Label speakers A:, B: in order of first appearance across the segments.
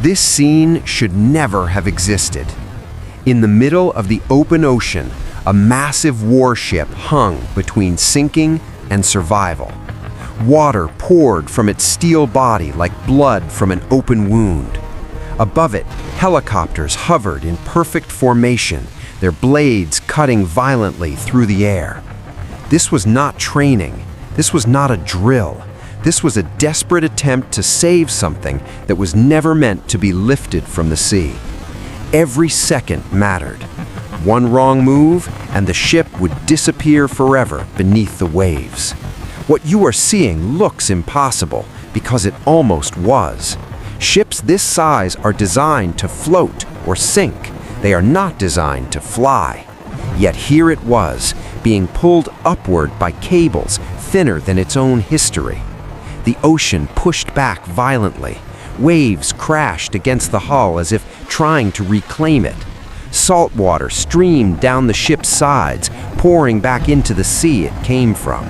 A: This scene should never have existed. In the middle of the open ocean, a massive warship hung between sinking and survival. Water poured from its steel body like blood from an open wound. Above it, helicopters hovered in perfect formation, their blades cutting violently through the air. This was not training. This was not a drill. This was a desperate attempt to save something that was never meant to be lifted from the sea. Every second mattered. One wrong move, and the ship would disappear forever beneath the waves. What you are seeing looks impossible because it almost was. Ships this size are designed to float or sink. They are not designed to fly. Yet here it was, being pulled upward by cables thinner than its own history. The ocean pushed back violently. Waves crashed against the hull as if trying to reclaim it. Salt water streamed down the ship's sides, pouring back into the sea it came from.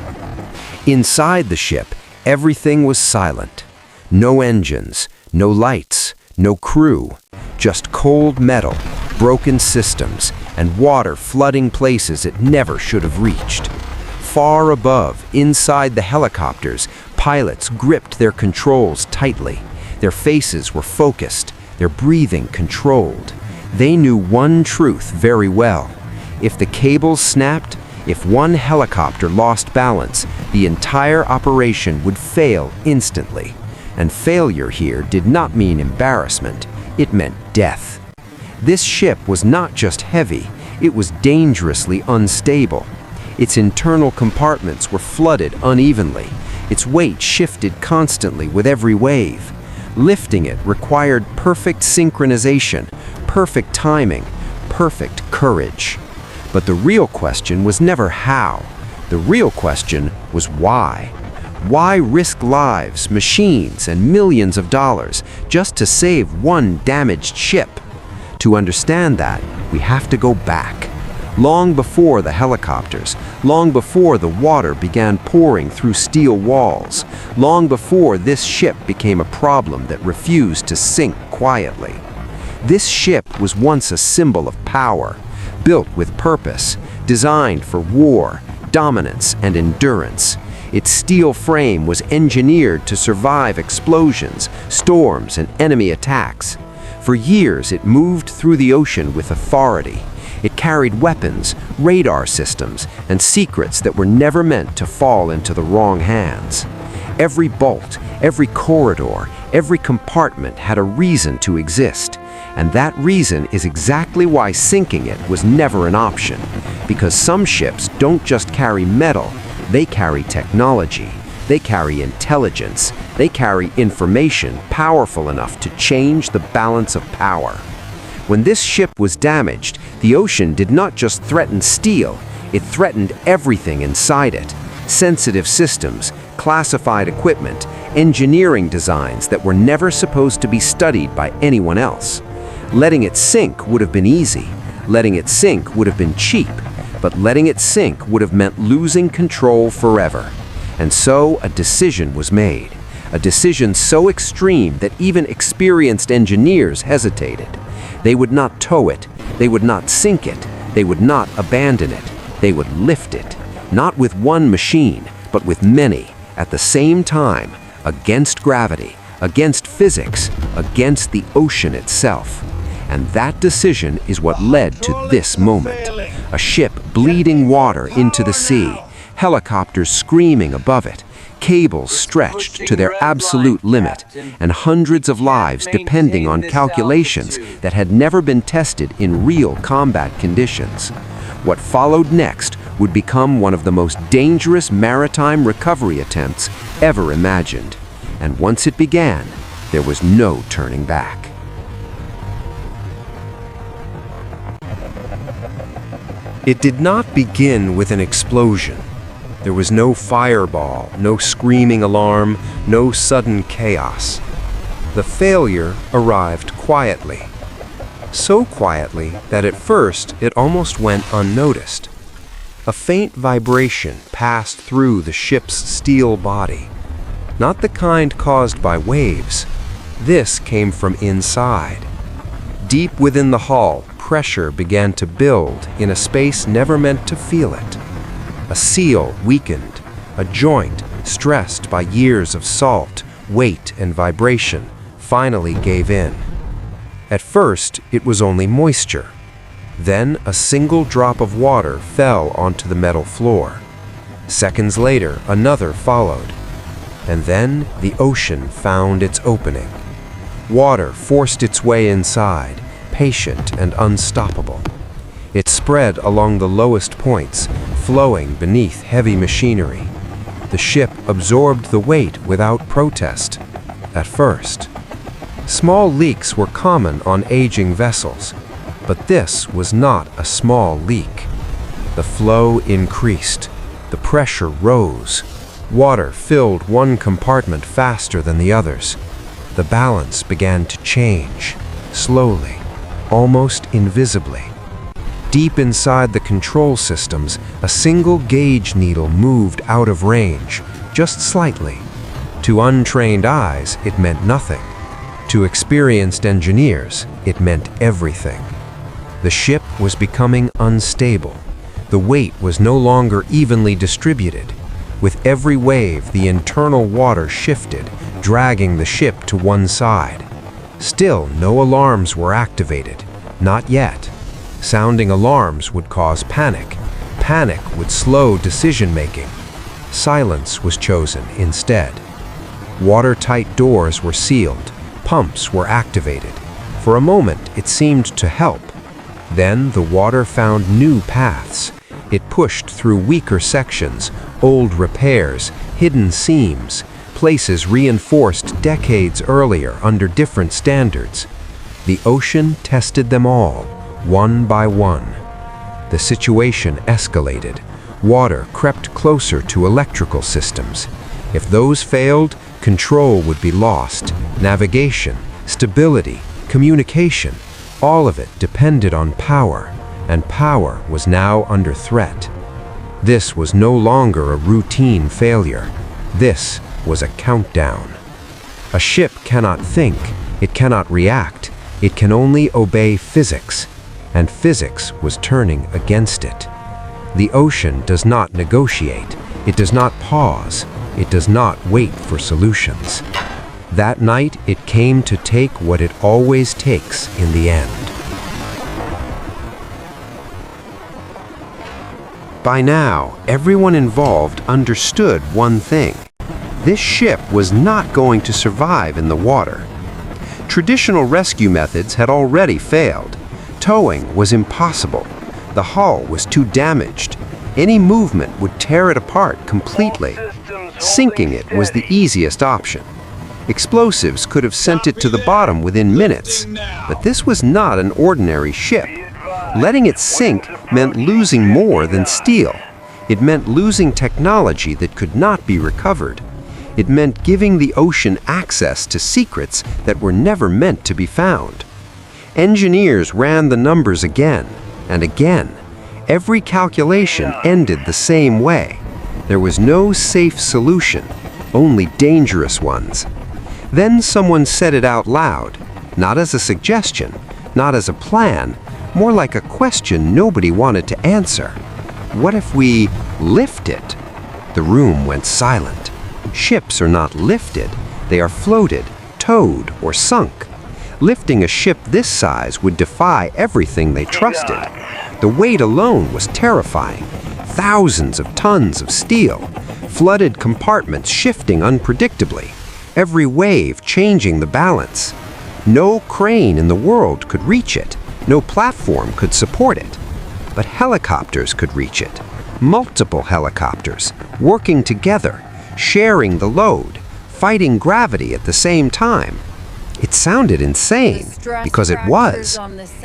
A: Inside the ship, everything was silent. No engines, no lights, no crew. Just cold metal, broken systems, and water flooding places it never should have reached. Far above, inside the helicopters, pilots gripped their controls tightly. Their faces were focused, their breathing controlled. They knew one truth very well. If the cables snapped, if one helicopter lost balance, the entire operation would fail instantly. And failure here did not mean embarrassment, it meant death. This ship was not just heavy, it was dangerously unstable. Its internal compartments were flooded unevenly. Its weight shifted constantly with every wave. Lifting it required perfect synchronization, perfect timing, perfect courage. But the real question was never how. The real question was why. Why risk lives, machines, and millions of dollars just to save one damaged ship? To understand that, we have to go back. Long before the helicopters, long before the water began pouring through steel walls, long before this ship became a problem that refused to sink quietly. This ship was once a symbol of power, built with purpose, designed for war, dominance, and endurance. Its steel frame was engineered to survive explosions, storms, and enemy attacks. For years, it moved through the ocean with authority. It carried weapons, radar systems, and secrets that were never meant to fall into the wrong hands. Every bolt, every corridor, every compartment had a reason to exist. And that reason is exactly why sinking it was never an option. Because some ships don't just carry metal, they carry technology. They carry intelligence. They carry information powerful enough to change the balance of power. When this ship was damaged, the ocean did not just threaten steel, it threatened everything inside it. Sensitive systems, classified equipment, engineering designs that were never supposed to be studied by anyone else. Letting it sink would have been easy. Letting it sink would have been cheap. But letting it sink would have meant losing control forever. And so a decision was made. A decision so extreme that even experienced engineers hesitated. They would not tow it. They would not sink it. They would not abandon it. They would lift it. Not with one machine, but with many, at the same time, against gravity, against physics, against the ocean itself. And that decision is what led to this moment. A ship bleeding water into the sea, helicopters screaming above it, cables stretched to their absolute limit, and hundreds of lives depending on calculations that had never been tested in real combat conditions. What followed next would become one of the most dangerous maritime recovery attempts ever imagined. And once it began, there was no turning back. It did not begin with an explosion. There was no fireball, no screaming alarm, no sudden chaos. The failure arrived quietly. So quietly that at first it almost went unnoticed. A faint vibration passed through the ship's steel body. Not the kind caused by waves, This came from inside. Deep within the hull, pressure began to build in a space never meant to feel it. A seal weakened, a joint, stressed by years of salt, weight, and vibration, finally gave in. At first, it was only moisture. Then a single drop of water fell onto the metal floor. Seconds later, another followed. And then the ocean found its opening. Water forced its way inside, patient and unstoppable. It spread along the lowest points, flowing beneath heavy machinery. The ship absorbed the weight without protest, at first. Small leaks were common on aging vessels, but this was not a small leak. The flow increased. The pressure rose. Water filled one compartment faster than the others. The balance began to change, slowly, almost invisibly. Deep inside the control systems, a single gauge needle moved out of range, just slightly. To untrained eyes, it meant nothing. To experienced engineers, it meant everything. The ship was becoming unstable. The weight was no longer evenly distributed. With every wave, the internal water shifted, dragging the ship to one side. Still, no alarms were activated. Not yet. Sounding alarms would cause panic. Panic would slow decision-making. Silence was chosen instead. Watertight doors were sealed. Pumps were activated. For a moment, it seemed to help. Then the water found new paths. It pushed through weaker sections, old repairs, hidden seams, places reinforced decades earlier under different standards. The ocean tested them all, one by one. The situation escalated. Water crept closer to electrical systems. If those failed, control would be lost. Navigation, stability, communication, all of it depended on power, and power was now under threat. This was no longer a routine failure. This was a countdown. A ship cannot think, it cannot react, it can only obey physics, and physics was turning against it. The ocean does not negotiate, it does not pause, it does not wait for solutions. That night, it came to take what it always takes in the end. By now, everyone involved understood one thing. This ship was not going to survive in the water. Traditional rescue methods had already failed. Towing was impossible. The hull was too damaged. Any movement would tear it apart completely. Sinking it was the easiest option. Explosives could have sent it to the bottom within minutes, but this was not an ordinary ship. Letting it sink meant losing more than steel. It meant losing technology that could not be recovered. It meant giving the ocean access to secrets that were never meant to be found. Engineers ran the numbers again and again. Every calculation ended the same way. There was no safe solution, only dangerous ones. Then someone said it out loud, not as a suggestion, not as a plan, more like a question nobody wanted to answer. What if we lift it? The room went silent. Ships are not lifted, they are floated, towed, or sunk. Lifting a ship this size would defy everything they trusted. The weight alone was terrifying. Thousands of tons of steel, flooded compartments shifting unpredictably, every wave changing the balance. No crane in the world could reach it. No platform could support it. But helicopters could reach it. Multiple helicopters, working together, sharing the load, fighting gravity at the same time. It sounded insane, because it was.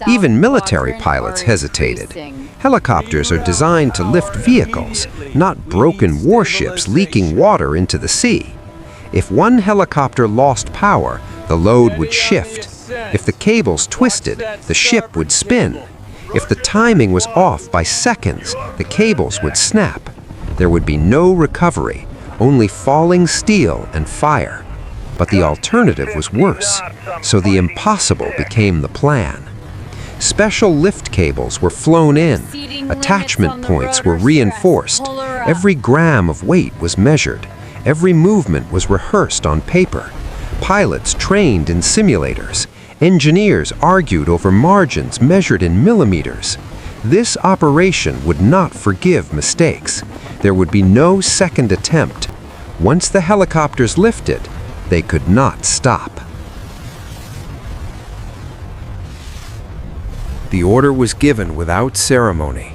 A: Even military pilots hesitated. Helicopters are designed to lift vehicles, not broken warships leaking water into the sea. If one helicopter lost power, the load would shift. If the cables twisted, the ship would spin. If the timing was off by seconds, the cables would snap. There would be no recovery, only falling steel and fire. But the alternative was worse, so the impossible became the plan. Special lift cables were flown in, attachment points were reinforced, every gram of weight was measured, every movement was rehearsed on paper. Pilots trained in simulators, engineers argued over margins measured in millimeters. This operation would not forgive mistakes. There would be no second attempt. Once the helicopters lifted, they could not stop. The order was given without ceremony.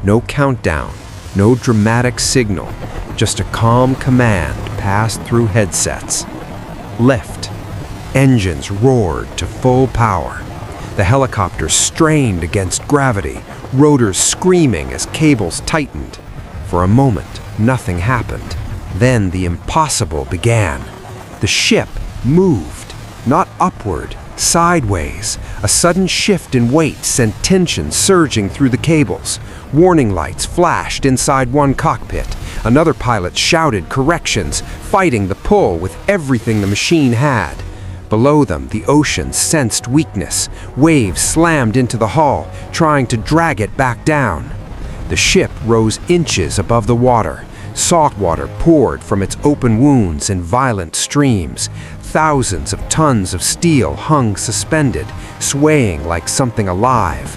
A: No countdown, no dramatic signal, just a calm command passed through headsets. Lift. Engines roared to full power. The helicopter strained against gravity, rotors screaming as cables tightened. For a moment, nothing happened. Then the impossible began. The ship moved, not upward, sideways. A sudden shift in weight sent tension surging through the cables. Warning lights flashed inside one cockpit. Another pilot shouted corrections, fighting the pull with everything the machine had. Below them, the ocean sensed weakness. Waves slammed into the hull, trying to drag it back down. The ship rose inches above the water. Salt water poured from its open wounds in violent streams. Thousands of tons of steel hung suspended, swaying like something alive.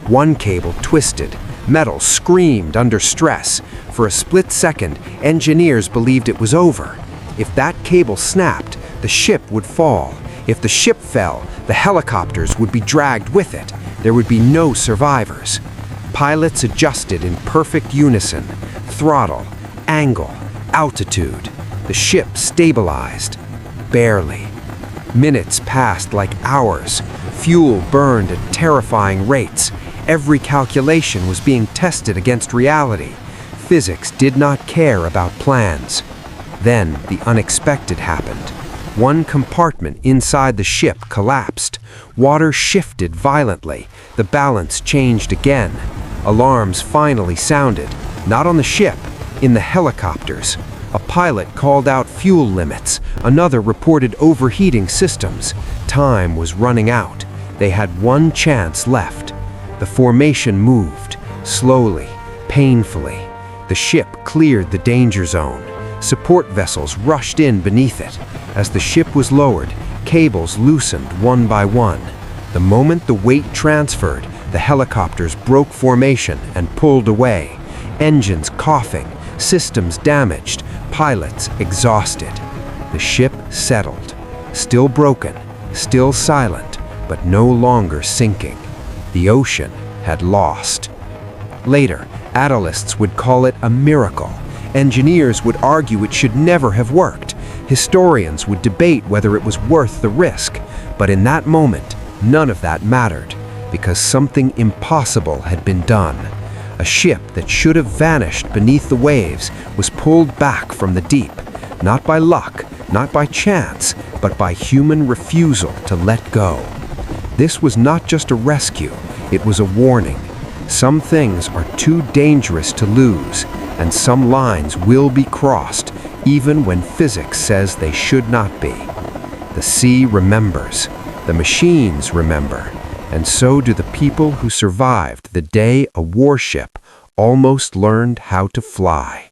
A: One cable twisted. Metal screamed under stress. For a split second, engineers believed it was over. If that cable snapped, the ship would fall. If the ship fell, the helicopters would be dragged with it. There would be no survivors. Pilots adjusted in perfect unison. Throttle, angle, altitude. The ship stabilized. Barely. Minutes passed like hours. Fuel burned at terrifying rates. Every calculation was being tested against reality. Physics did not care about plans. Then the unexpected happened. One compartment inside the ship collapsed. Water shifted violently. The balance changed again. Alarms finally sounded. Not on the ship, in the helicopters. A pilot called out fuel limits. Another reported overheating systems. Time was running out. They had one chance left. The formation moved, slowly, painfully. The ship cleared the danger zone. Support vessels rushed in beneath it. As the ship was lowered, cables loosened one by one. The moment the weight transferred, the helicopters broke formation and pulled away. Engines coughing, systems damaged, pilots exhausted. The ship settled, still broken, still silent, but no longer sinking. The ocean had lost. Later, analysts would call it a miracle. Engineers would argue it should never have worked. Historians would debate whether it was worth the risk. But in that moment, none of that mattered, because something impossible had been done. A ship that should have vanished beneath the waves was pulled back from the deep, not by luck, not by chance, but by human refusal to let go. This was not just a rescue, it was a warning. Some things are too dangerous to lose, and some lines will be crossed, even when physics says they should not be. The sea remembers, the machines remember, and so do the people who survived the day a warship almost learned how to fly.